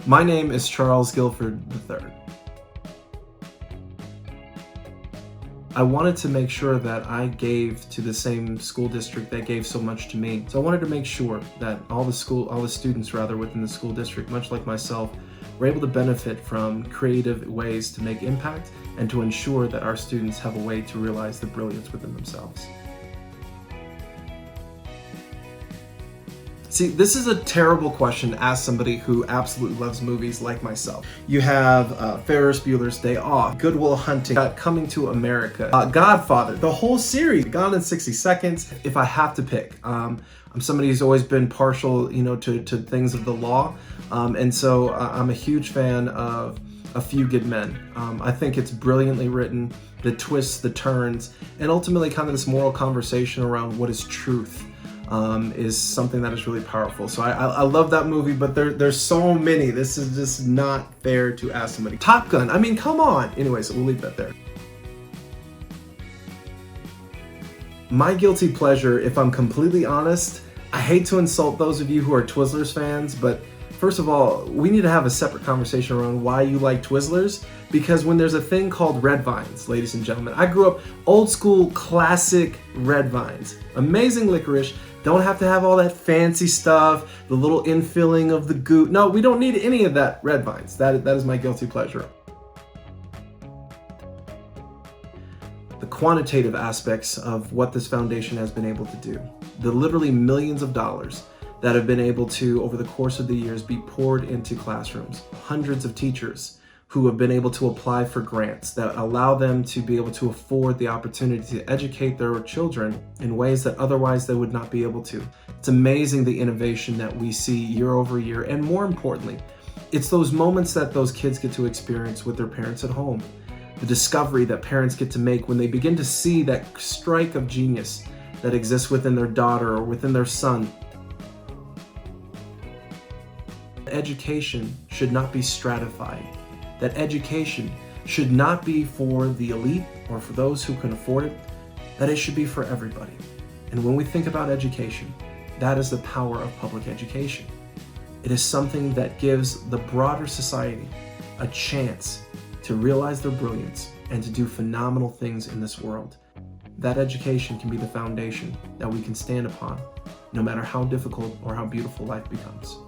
My name is Charles Gilford III. I wanted to make sure that I gave to the same school district that gave so much to me. So I wanted to make sure that all the students within the school district, much like myself, were able to benefit from creative ways to make impact and to ensure that our students have a way to realize the brilliance within themselves. See, this is a terrible question to ask somebody who absolutely loves movies like myself. You have Ferris Bueller's Day Off, Good Will Hunting, Coming to America, Godfather, the whole series, Gone in 60 Seconds. If I have to pick, I'm somebody who's always been partial, to things of the law, and so I'm a huge fan of A Few Good Men. I think it's brilliantly written, the twists, the turns, and ultimately kind of this moral conversation around what is truth. Is something that is really powerful. So I love that movie, but there's so many. This is just not fair to ask somebody. Top Gun, I mean, come on. Anyways, we'll leave that there. My guilty pleasure, if I'm completely honest, I hate to insult those of you who are Twizzlers fans, but first of all, we need to have a separate conversation around why you like Twizzlers, because when there's a thing called red vines, ladies and gentlemen, I grew up old school classic red vines, amazing licorice. Don't have to have all that fancy stuff, the little infilling of the goo. No, we don't need any of that red vines. That is my guilty pleasure. The quantitative aspects of what this foundation has been able to do, the literally millions of dollars that have been able to, over the course of the years, be poured into classrooms, hundreds of teachers who have been able to apply for grants that allow them to be able to afford the opportunity to educate their children in ways that otherwise they would not be able to. It's amazing the innovation that we see year over year, and more importantly, it's those moments that those kids get to experience with their parents at home. The discovery that parents get to make when they begin to see that strike of genius that exists within their daughter or within their son. Education should not be stratified. That education should not be for the elite or for those who can afford it, that it should be for everybody. And when we think about education, that is the power of public education. It is something that gives the broader society a chance to realize their brilliance and to do phenomenal things in this world. That education can be the foundation that we can stand upon, no matter how difficult or how beautiful life becomes.